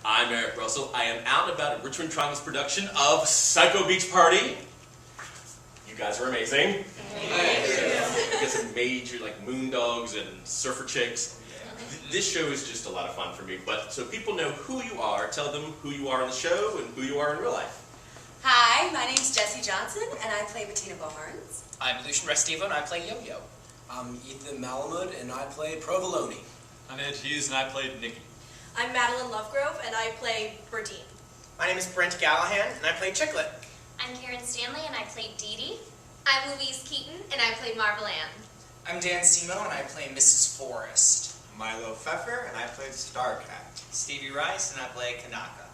I'm Eric Russell. I am out and about at Richmond Triangle's production of Psycho Beach Party. You guys are amazing. You got some major like moondogs and surfer chicks. This show is just a lot of fun for me, but so people know who you are, tell them who you are on the show and who you are in real life. Hi, my name's Jessie Johnson, and I play Bettina Barnes. I'm Lucian Restivo, and I play Yo-Yo. I'm Ethan Malamud, and I play Provolone. I'm Ed Hughes, and I played Nikki. I'm Madeline Lovegrove, and I play Bertine. My name is Brent Gallahan, and I play Chicklet. I'm Karen Stanley, and I played Dee Dee. I'm Louise Keaton, and I play Marvel Ann. I'm Dan Simo, and I play Mrs. Forrest. Milo Pfeffer, and I played Starcat. Stevie Rice, and I play Kanaka.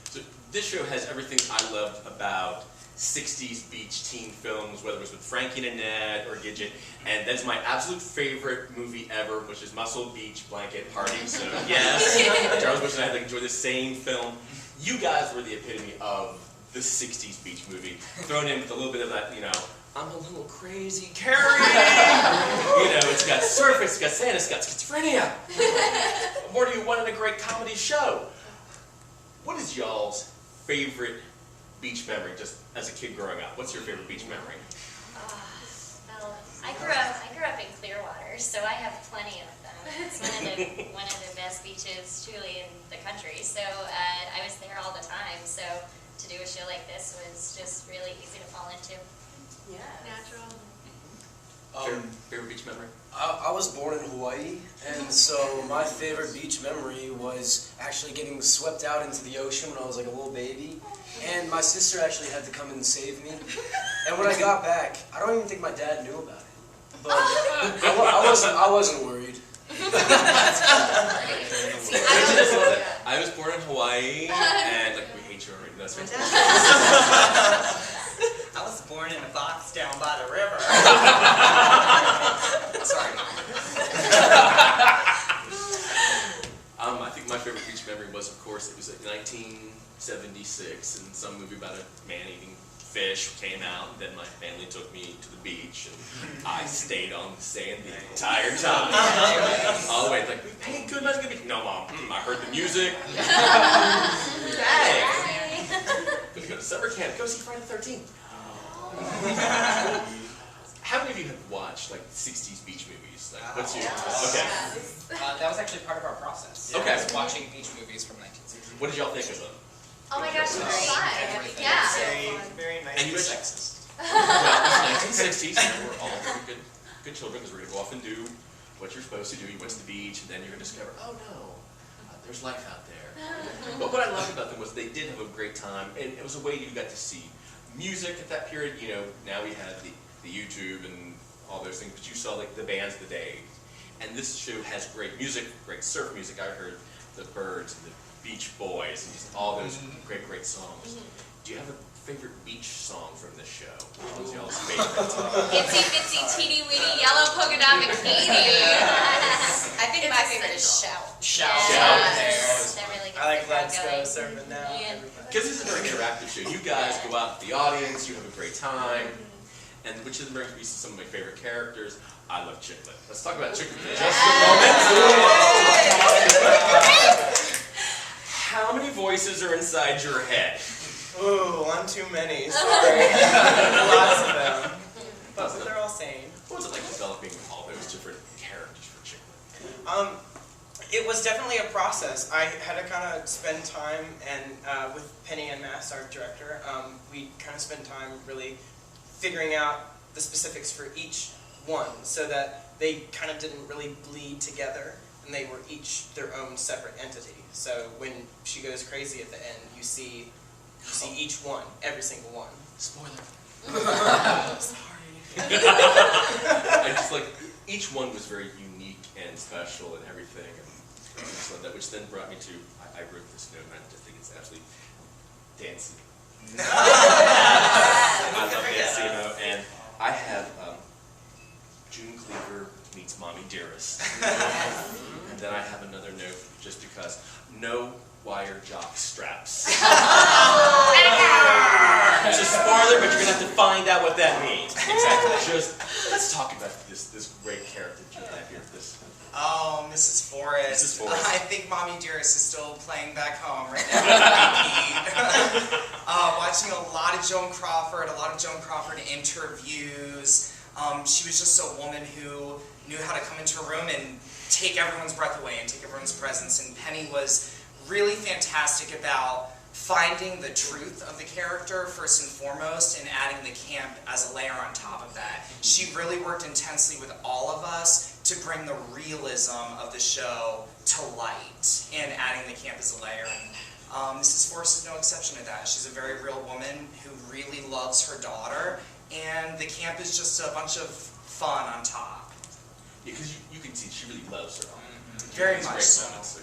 So this show has everything I loved about 60s beach teen films, whether it was with Frankie and Annette or Gidget, and that's my absolute favorite movie ever, which is Muscle Beach Blanket Party. So yes, Charles Bush and I enjoy the same film. You guys were the epitome of the 60s beach movie, thrown in with a little bit of that, you know, I'm a little crazy Carrie. You know, it's got surf, it's got sand, it's got schizophrenia. What more do you want in a great comedy show? What is y'all's favorite beach memory, just as a kid growing up? What's your favorite beach memory? Well, I grew up in Clearwater, so I have plenty of them. It's one of the best beaches, truly, in the country. So I was there all the time. So to do a show like this was just really easy to fall into. Yeah. Natural. Favorite beach memory? I was born in Hawaii, and so my favorite beach memory was actually getting swept out into the ocean when I was like a little baby. And my sister actually had to come and save me. And when I got back, I don't even think my dad knew about it. But I wasn't worried. I was born in Hawaii, and like we hate you already. That's fantastic. I was born in a box down by the river. Sorry. I think my favorite beach memory was, of course, it was like 1976, and some movie about a man eating fish came out, and then my family took me to the beach, and I stayed on the sand the entire time. All the way, like, hey, good night, good. No, Mom, I heard the music. Hey. Gonna go to summer camp, go see Friday the 13th. How many of you have watched like 60s beach movies? Like, what's your okay? That was actually part of our process. Okay. Was watching beach movies from 1960. What did y'all think of them? Oh my gosh, it was fun. Everything. Yeah. Very nice And you and were- sexist. Well, 1960s, we're all very good children because we're going to go off and do what you're supposed to do. You went to the beach, and then you're going to discover, oh no, there's life out there. But what I loved about them was they did have a great time, and it was a way you got to see music at that period. You know, now we have the YouTube and all those things, but you saw like the bands of the day. And this show has great music, great surf music. I heard the Birds and the Beach Boys and just all those great songs. Do you have a favorite beach song from this show? Which one's y'all's favorite? Itsy bitsy teeny weeny yellow polka dot bikini. I think my favorite is Shout. Shout. Yes. That really gets I like the crowd Let's Go going. Surfing Now. Yeah. Because this is a very interactive show. You guys go out to the audience, you have a great time, and which is brings me to some of my favorite characters. I love Chicklet. Let's talk about Chicklet for just a moment. How many voices are inside your head? Ooh, one too many. Sorry. Lots of them. But they're all sane. What was it like developing all those different characters for Chicklet? It was definitely a process. I had to kind of spend time, and with Penny and Mass, our director, we kind of spent time really figuring out the specifics for each one, so that they kind of didn't really bleed together, and they were each their own separate entity. So when she goes crazy at the end, you see each one, every single one. Spoiler. Sorry. I just like each one was very unique and special and everything. And I just love that, which then brought me to I wrote this note, and I just think it's absolutely dancing. I love Dancino, and I have June Cleaver meets Mommy Dearest. And then I have another note, just because, no wire jock straps. It's a spoiler, but you're going to have to find out what that means. Exactly. Just, let's talk about this great character that you have here. Oh, Mrs. Forrest. Mrs. Forrest. Forrest. I think Mommy Dearest is still playing back home right now. Watching a lot of Joan Crawford, interviews. She was just a woman who knew how to come into a room and take everyone's breath away and take everyone's presence. And Penny was really fantastic about finding the truth of the character first and foremost and adding the camp as a layer on top of that. She really worked intensely with all of us to bring the realism of the show to light and adding the camp as a layer. And Mrs. Forrest is no exception to that. She's a very real woman who really loves her daughter, and the camp is just a bunch of fun on top. Yeah, because you can see she really loves her daughter. Very It's much great so. moments.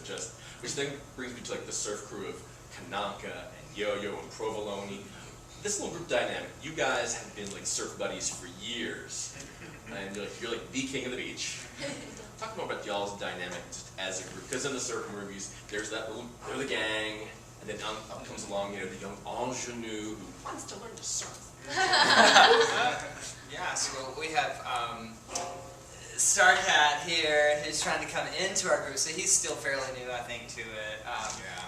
Which then brings me to like the surf crew of Kanaka and Yo-Yo and Provolone. This little group dynamic, you guys have been like surf buddies for years, and you're like the king of the beach. Talk more about y'all's dynamic just as a group, because in the surf movies, they're the gang, and then up comes along, the young ingenue who wants to learn to surf. Yeah, so we have Starcat here, who's trying to come into our group, so he's still fairly new, I think, to it.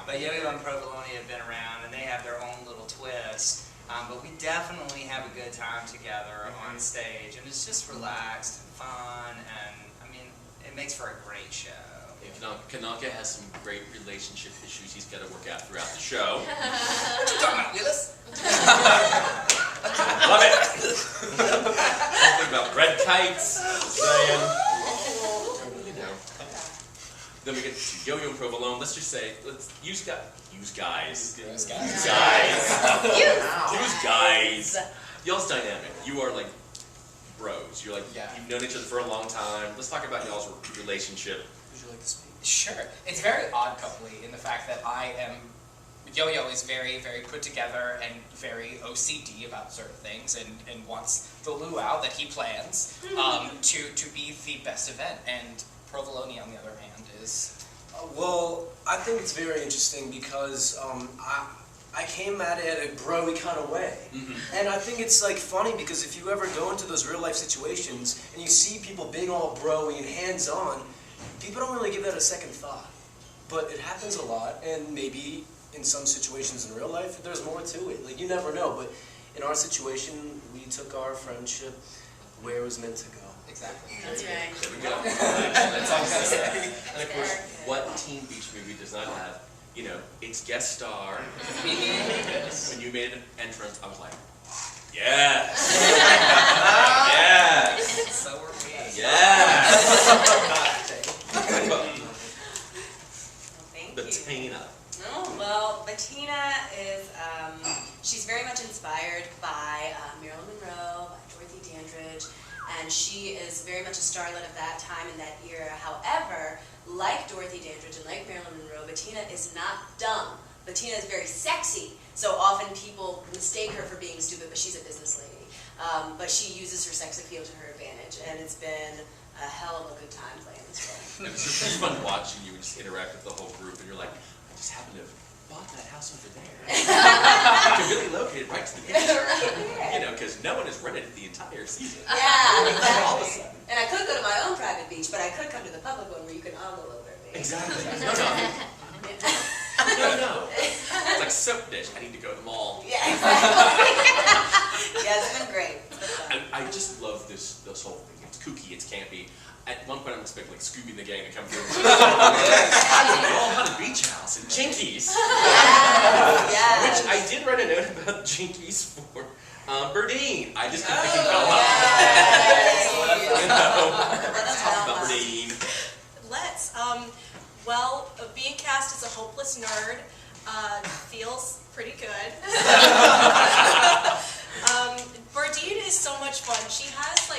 But Yo-Yo and Provolone have been around, and they have their own little twist. But we definitely have a good time together on stage, and it's just relaxed and fun, and I mean, it makes for a great show. Yeah, Kanaka has some great relationship issues he's got to work out throughout the show. What you talking about, Willis? Love it! Think about red kites, Then we get to Yo-Yo and Provolone. Let's just say, let's use guys. Y'all's dynamic. You are like bros. You're like, you've known each other for a long time. Let's talk about y'all's relationship. Would you like to speak? Sure. It's very odd coupley in the fact that Yo-Yo is very, very put together and very OCD about certain things and wants the luau that he plans to be the best event. And Provolone, on the other hand, is... Well, I think it's very interesting because I came at it in a bro-y kind of way. And I think it's like funny because if you ever go into those real life situations and you see people being all bro-y and hands-on, people don't really give that a second thought. But it happens a lot, and maybe in some situations in real life there's more to it. Like, you never know, but in our situation, we took our friendship where it was meant to go. Exactly. That's right. There we go. That's all I'm gonna say. And of course, what teen beach movie does not have, its guest star? When you made an entrance, I was like, yes! Yes! So were we. Yes! Thank you. Bettina. Oh, well, Bettina is, she's very much inspired by Marilyn Monroe, by Dorothy Dandridge, and she is very much a starlet of that time and that era. However, like Dorothy Dandridge and like Marilyn Monroe, Bettina is not dumb. Bettina is very sexy, so often people mistake her for being stupid, but she's a business lady. But she uses her sex appeal to her advantage, and it's been a hell of a good time playing this role. It's just fun watching you just interact with the whole group, and you're like, I just happen to have bought that house over there. Conveniently located right to the beach. Because no one has rented it the entire season. Yeah, All of a exactly. sudden. And I could go to my own private beach, but I could come to the public one where you can ogle over me. Exactly. No. It's like soap dish. I need to go to the mall. Yeah, exactly. Yeah, it's been great. I just love this whole thing. It's kooky. It's campy. At one point, I'm expecting like Scooby and the gang to come through. They all had a beach house and Jinkies. Yeah. Which I did write a note about Jinkies for Berdine. I just didn't think he fell off. Let's talk about Berdine. Let's. Well, being cast as a hopeless nerd feels pretty good. Berdine is so much fun. She has,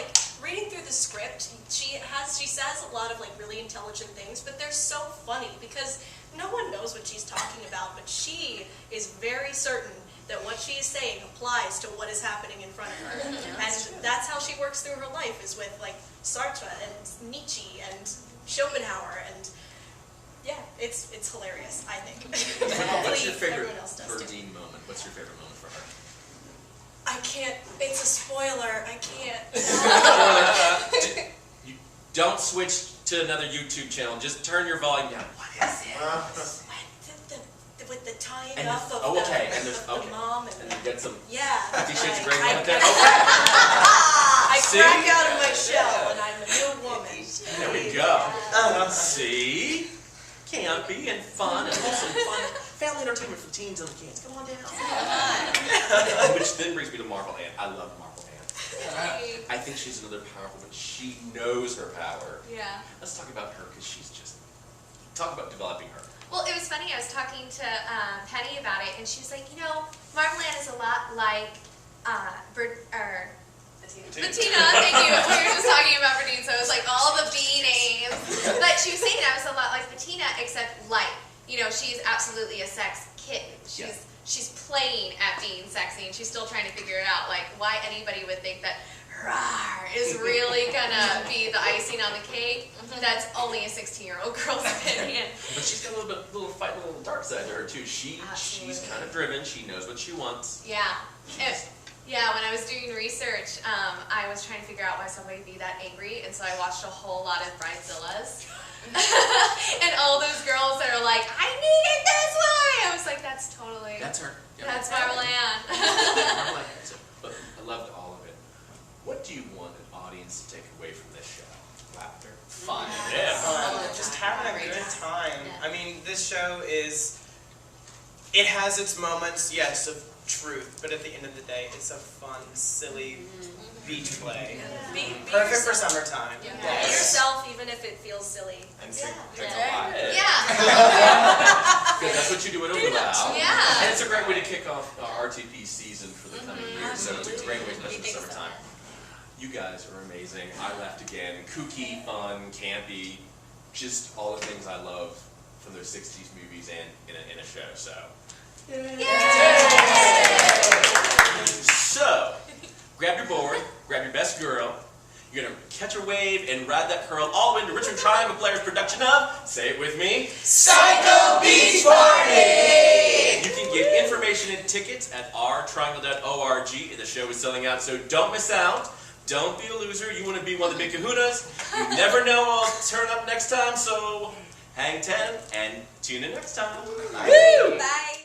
reading through the script, she says a lot of, really intelligent things, but they're so funny because no one knows what she's talking about, but she is very certain that what she is saying applies to what is happening in front of her. And that's how she works through her life, is with, Sartre and Nietzsche and Schopenhauer, and yeah, it's hilarious, I think. What's your favorite Everyone else does too. Berdine moment? What's your favorite moment for her? I can't, it's a spoiler, I can't. You don't switch to another YouTube channel. Just turn your volume down. What is it? With the tying And up of okay. And there's, the mom and you get some yeah. 50 Shades of Grey I- moment there. I See? crack out of my shell and I'm a new woman. There we go. See? Campy and fun and wholesome fun. Family entertainment for teens and kids. Come on down. Which then brings me to Marvel Ann. I love Marvel Ann. I think she's another powerful, but she knows her power. Yeah. Let's talk about her because she's just, talk about developing her. Well, it was funny. I was talking to Penny about it, and she was like, you know, Marvel Ann is a lot like Bettina, thank you. We were just talking about Bettina, so it was like all the B names. But she was saying I was a lot like Bettina, except light. You know, she's absolutely a sex kitten. She's playing at being sexy, and she's still trying to figure it out. Like, why anybody would think that rawr is really gonna be the icing on the cake. That's only a 16-year-old girl's opinion. But she's got a little fight, a little dark side to her too. She's kind of driven. She knows what she wants. Yeah. Yeah, when I was doing research, I was trying to figure out why somebody would be that angry, and so I watched a whole lot of Bridezillas. And all those girls that are like, I need it this way! I was like, that's totally... That's her. Yeah. That's Marvel Ann. But I loved all of it. What do you want an audience to take away from this show? Laughter. Fun. Yeah. Just having a good time. I mean, this show it has its moments, yes, of truth, but at the end of the day, it's a fun, silly beach play. Be Perfect for yourself. summertime. Yeah. Yes. Be yourself, even if it feels silly. And drink a Yeah. lot. Because that's what you do at Overloud. Yeah. And it's a great way to kick off our RTP season for the coming year. So it's a great way, especially in the summertime. You guys are amazing. I laughed again. Kooky, fun, campy, just all the things I love from those 60s movies and in a show. So. Yay! So, grab your board, grab your best girl. You're going to catch a wave and ride that curl all the way into Richmond Triangle Players production of, say it with me, Psycho Beach Party! You can get information and tickets at rtriangle.org. The show is selling out, so don't miss out. Don't be a loser. You want to be one of the big kahunas. You never know I'll turn up next time, so hang 10 and tune in next time. Bye.